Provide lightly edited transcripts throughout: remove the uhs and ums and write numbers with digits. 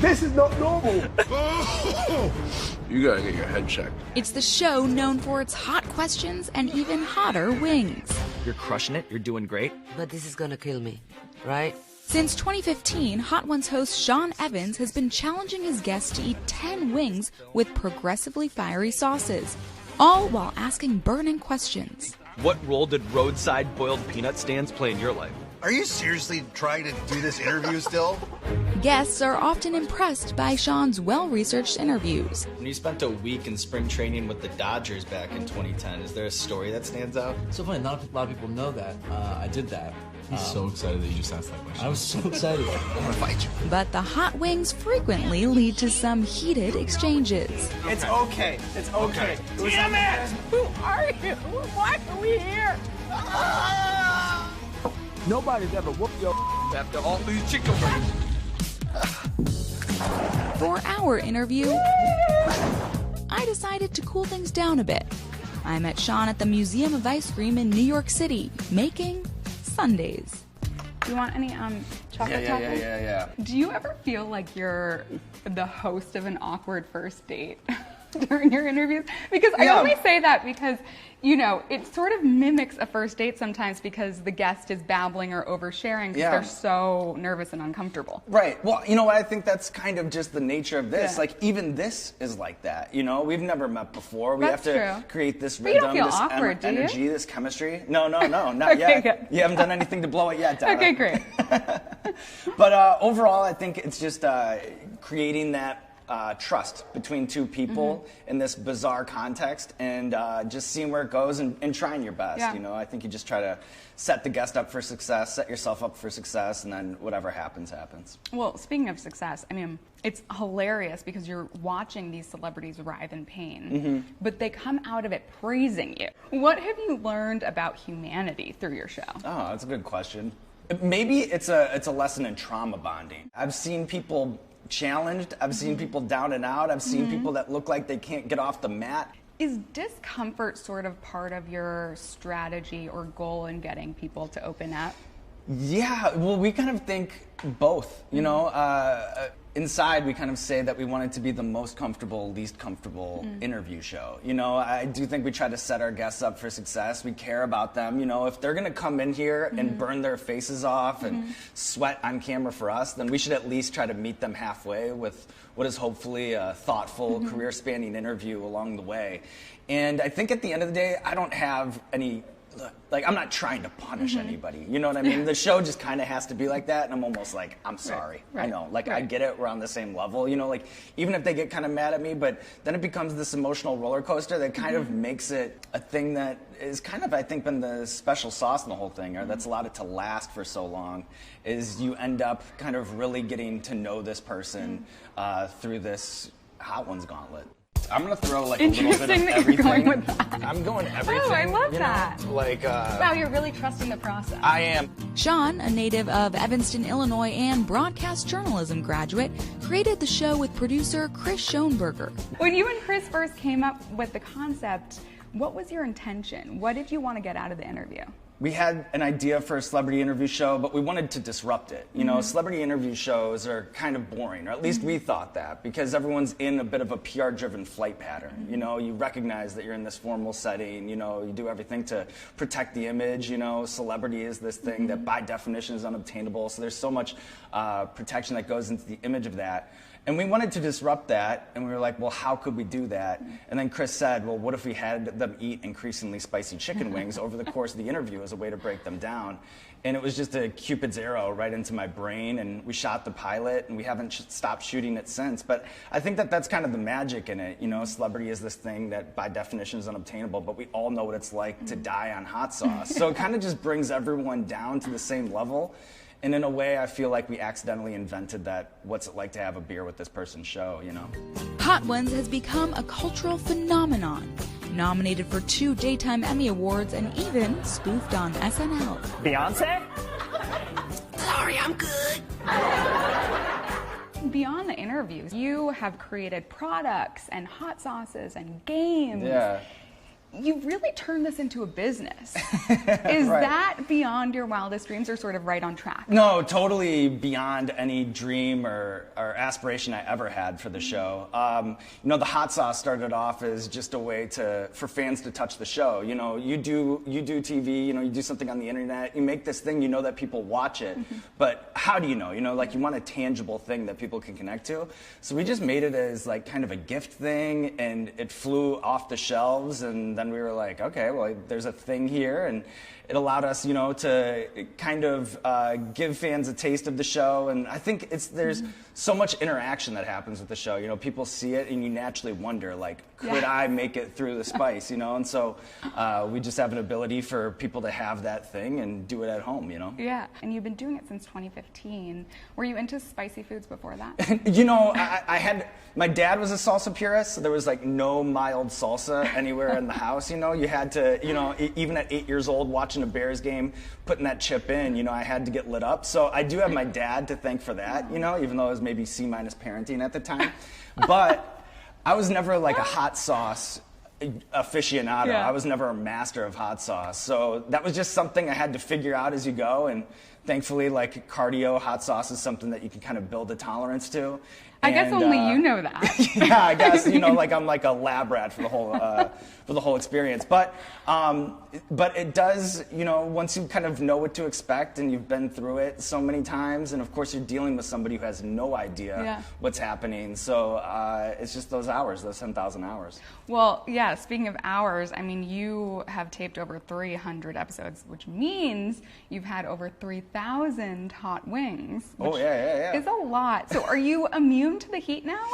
This is not normal. You gotta get your head checked. It's the show known for its hot questions and even hotter wings. You're crushing it. You're doing great. But this is gonna kill me, right? Since 2015, Hot Ones host Sean Evans has been challenging his guests to eat 10 wings with progressively fiery sauces, all while asking burning questions. What role did roadside boiled peanut stands play in your life? Are you seriously trying to do this interview still? Guests are often impressed by Sean's well-researched interviews. When you spent a week in spring training with the Dodgers back in 2010, is there a story that stands out? So funny, not a lot of people know that. I did that. He's so excited that you just asked that question. I was so excited. I'm gonna fight you. But the hot wings frequently lead to some heated exchanges. It's okay. It's okay. Damn it! Who are you? Why are we here? Nobody's ever whooped your After all these chicken wings. For our interview, I decided to cool things down a bit. I met Sean at the Museum of Ice Cream in New York City, making sundaes. Do you want any chocolate topping? Yeah. Do you ever feel like you're the host of an awkward first date during your interviews? Because I only say that because, you know, it sort of mimics a first date sometimes because the guest is babbling or oversharing because they're so nervous and uncomfortable. Right. Well, you know what? I think that's kind of just the nature of this. Like, even this is like that. You know, we've never met before. We have to create this rhythm, this awkward, energy, this chemistry. No, not yet. Good. You haven't done anything to blow it yet, Donna. Okay, great. But overall, I think it's just creating that trust between two people in this bizarre context, and just seeing where it goes and trying your best. Yeah. You know, I think you just try to set the guest up for success, set yourself up for success, and then whatever happens, happens. Well, speaking of success, I mean, it's hilarious because you're watching these celebrities writhe in pain, but they come out of it praising you. What have you learned about humanity through your show? Oh, that's a good question. Maybe it's a lesson in trauma bonding. I've seen people challenged. I've seen people down and out. I've seen people that look like they can't get off the mat. Is discomfort sort of part of your strategy or goal in getting people to open up? Yeah, well, we kind of think both. You know, inside we kind of say that we want it to be the most comfortable, least comfortable interview show. You know, I do think we try to set our guests up for success. We care about them. You know, if they're going to come in here and burn their faces off and sweat on camera for us, then we should at least try to meet them halfway with what is hopefully a thoughtful, career-spanning interview along the way. And I think at the end of the day, I don't have any... Like, I'm not trying to punish anybody. You know what I mean? The show just kind of has to be like that, and I'm almost like, I'm sorry. Right. I know. Like, I get it. We're on the same level. You know, like, even if they get kind of mad at me, but then it becomes this emotional roller coaster that kind of makes it a thing that is kind of, I think, been the special sauce in the whole thing, or that's allowed it to last for so long, is you end up kind of really getting to know this person through this Hot Ones gauntlet. I'm gonna throw like a little bit of everything. Interesting that you're going with that. I'm going everything. Oh, I love you that. know? Like, Wow, you're really trusting the process. I am. Sean, a native of Evanston, Illinois, and broadcast journalism graduate, created the show with producer Chris Schoenberger. When you and Chris first came up with the concept, what was your intention? What did you want to get out of the interview? We had an idea for a celebrity interview show, but we wanted to disrupt it. You know, celebrity interview shows are kind of boring, or at least we thought that, because everyone's in a bit of a PR-driven flight pattern. You know, you recognize that you're in this formal setting, you know, you do everything to protect the image, you know, celebrity is this thing that by definition is unobtainable, so there's so much protection that goes into the image of that. And we wanted to disrupt that, and we were like, well, how could we do that? And then Chris said, well, what if we had them eat increasingly spicy chicken wings over the course of the interview as a way to break them down? And it was just a Cupid's arrow right into my brain, and we shot the pilot, and we haven't stopped shooting it since. But I think that that's kind of the magic in it. You know, celebrity is this thing that by definition is unobtainable, but we all know what it's like to die on hot sauce. So it kind of just brings everyone down to the same level. And in a way, I feel like we accidentally invented that what's it like to have a beer with this person show, you know? Hot Ones has become a cultural phenomenon, nominated for 2 Daytime Emmy Awards and even spoofed on SNL. Beyonce? Sorry, I'm good. Beyond the interviews, you have created products and hot sauces and games. Yeah. you really turned this into a business. Is that beyond your wildest dreams or sort of right on track? No, totally beyond any dream or aspiration I ever had for the show. You know, the hot sauce started off as just a way for fans to touch the show. You know, you do TV, you know, you do something on the internet, you make this thing, you know that people watch it, but how do you know? You know, like you want a tangible thing that people can connect to. So we just made it as like kind of a gift thing, and it flew off the shelves, and then we were like, okay, well, there's a thing here, and it allowed us, you know, to kind of give fans a taste of the show. And I think there's so much interaction that happens with the show. You know, people see it, and you naturally wonder, like, could I make it through the spice, you know? And so we just have an ability for people to have that thing and do it at home, you know? Yeah, and you've been doing it since 2015. Were you into spicy foods before that? You know, my dad was a salsa purist, so there was like no mild salsa anywhere in the house, you know? You had to, you know, even at 8 years old, watching a Bears game, putting that chip in, you know, I had to get lit up. So I do have my dad to thank for that, you know, even though it was maybe C- parenting at the time. But I was never like a hot sauce aficionado. Yeah. I was never a master of hot sauce. So that was just something I had to figure out as you go. And thankfully, like cardio, hot sauce is something that you can kind of build a tolerance to. I guess only you know that. Yeah, I guess, you know, like I'm like a lab rat for the whole experience. But it does, you know, once you kind of know what to expect and you've been through it so many times, and of course you're dealing with somebody who has no idea what's happening. So it's just those hours, those 10,000 hours. Well, yeah, speaking of hours, I mean, you have taped over 300 episodes, which means you've had over 3,000 hot wings. Oh, yeah. It's a lot. So are you immune to the heat now,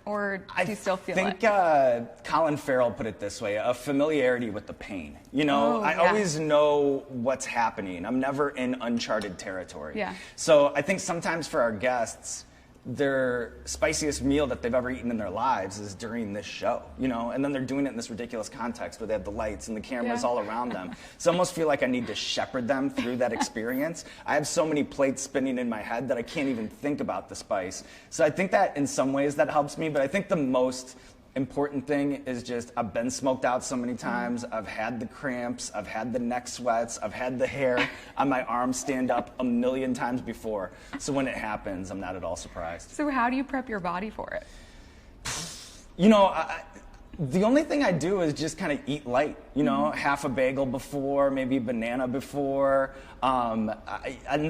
or do you still feel it? I think Colin Farrell put it this way, a familiarity with the pain. You know, I always know what's happening. I'm never in uncharted territory. Yeah. So I think sometimes for our guests, their spiciest meal that they've ever eaten in their lives is during this show, you know, and then they're doing it in this ridiculous context where they have the lights and the cameras all around them. So I almost feel like I need to shepherd them through that experience. I have so many plates spinning in my head that I can't even think about the spice. So I think that in some ways that helps me, but I think the most important thing is just I've been smoked out so many times. I've had the cramps. I've had the neck sweats. I've had the hair on my arms stand up a million times before. So when it happens, I'm not at all surprised. So how do you prep your body for it? You know, the only thing I do is just kind of eat light, you know, half a bagel before, maybe banana before, and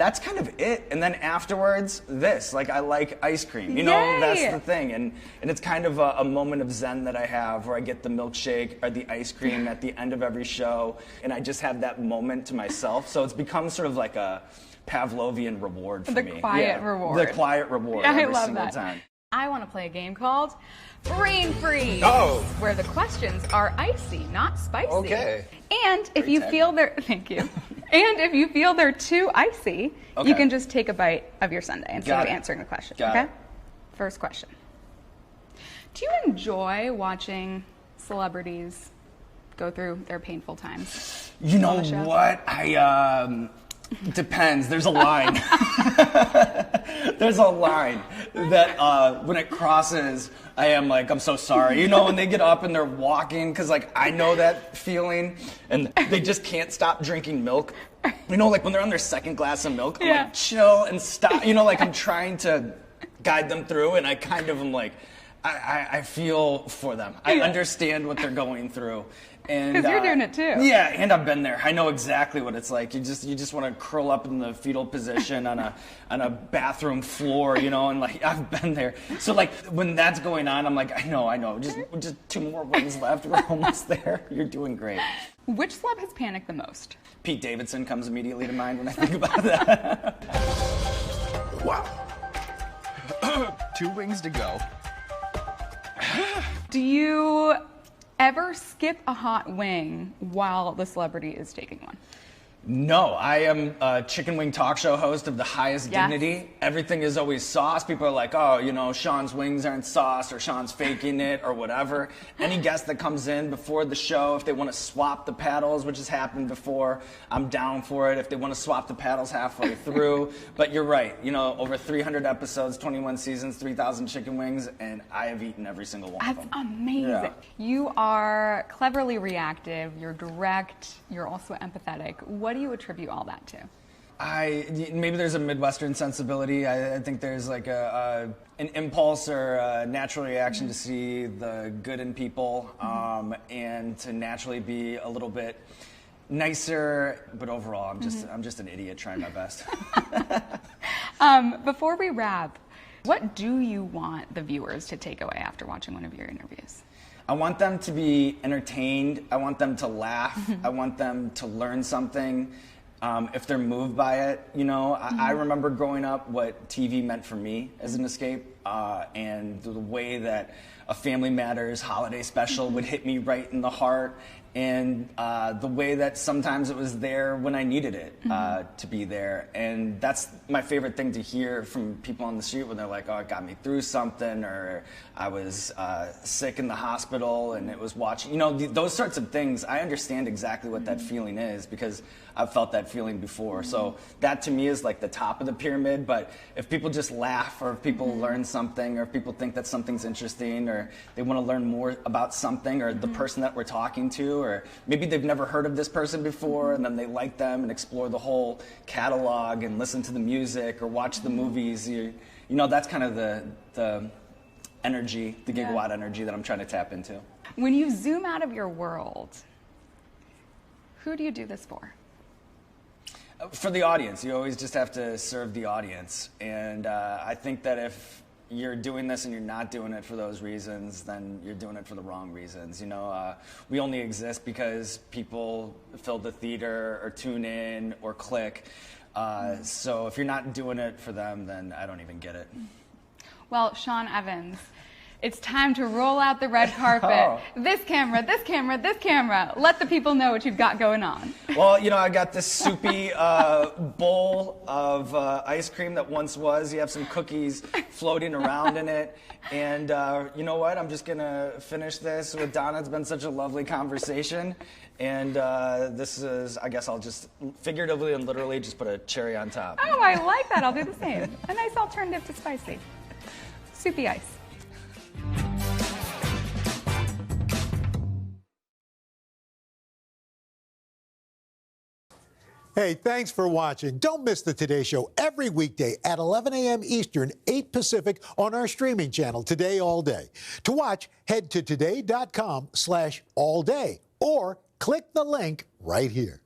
that's kind of it. And then afterwards, like I like ice cream, you know, that's the thing. And it's kind of a moment of zen that I have where I get the milkshake or the ice cream at the end of every show, and I just have that moment to myself. So it's become sort of like a Pavlovian reward for me. The quiet reward. The quiet reward every single time. I want to play a game called Brain Freeze, where the questions are icy, not spicy. Okay. And if you feel they're, thank you. And if you feel they're too icy, you can just take a bite of your sundae instead of answering the question. Okay? First question. Do you enjoy watching celebrities go through their painful times? You know what? Depends. There's a line. There's a line that when it crosses, I am like, I'm so sorry. You know, when they get up and they're walking, because like I know that feeling, and they just can't stop drinking milk. You know, like when they're on their second glass of milk, I'm like, chill and stop. You know, like I'm trying to guide them through, and I kind of am like, I feel for them. I understand what they're going through. Because you're doing it too. Yeah, and I've been there. I know exactly what it's like. You just want to curl up in the fetal position on a bathroom floor, you know, and like I've been there. So like when that's going on, I'm like, I know. Just 2 more wings left. We're almost there. You're doing great. Which celeb has panicked the most? Pete Davidson comes immediately to mind when I think about that. Wow. 2 wings to go. Do you ever skip a hot wing while the celebrity is taking one? No, I am a chicken wing talk show host of the highest Yes. dignity. Everything is always sauce. People are like, oh, Sean's wings aren't sauce, or Sean's faking it, or whatever. Any guest that comes in before the show, if they want to swap the paddles, which has happened before, I'm down for it. If they want to swap the paddles halfway through. But you're right, over 300 episodes, 21 seasons, 3,000 chicken wings, and I have eaten every single one of That's them. amazing. Yeah. You are cleverly reactive, you're direct, you're also empathetic. What do you attribute all that to? Maybe there's a Midwestern sensibility. I think there's like an impulse or a natural reaction to see the good in people, and to naturally be a little bit nicer. But overall, I'm just an idiot trying my best. Before we wrap, what do you want the viewers to take away after watching one of your interviews? I want them to be entertained. I want them to laugh. I want them to learn something. If they're moved by it, I remember growing up what TV meant for me as an escape, and the way that a Family Matters holiday special would hit me right in the heart, and the way that sometimes it was there when I needed it to be there. And that's my favorite thing to hear from people on the street when they're like, oh, it got me through something, or I was sick in the hospital and it was watching, those sorts of things. I understand exactly what that feeling is because I've felt that feeling before. So that to me is like the top of the pyramid. But if people just laugh, or if people learn something, or if people think that something's interesting, or they want to learn more about something, or the person that we're talking to, or maybe they've never heard of this person before and then they like them and explore the whole catalog and listen to the music or watch the movies, that's kind of the energy, the gigawatt energy that I'm trying to tap into. When you zoom out of your world, who do you do this for? For the audience. You always just have to serve the audience. And I think that if you're doing this and you're not doing it for those reasons, then you're doing it for the wrong reasons. We only exist because people fill the theater or tune in or click. So if you're not doing it for them, then I don't even get it. Well, Sean Evans, it's time to roll out the red carpet. Oh. This camera, this camera, this camera. Let the people know what you've got going on. Well, I got this soupy bowl of ice cream that once was. You have some cookies floating around in it. And you know what? I'm just going to finish this with Donna. It's been such a lovely conversation. And this is, I guess I'll just figuratively and literally just put a cherry on top. Oh, I like that. I'll do the same. A nice alternative to spicy. Soupy ice. Hey, thanks for watching. Don't miss the Today Show every weekday at 11 a.m. Eastern, 8 Pacific on our streaming channel, Today All Day. To watch, head to today.com/allday or click the link right here.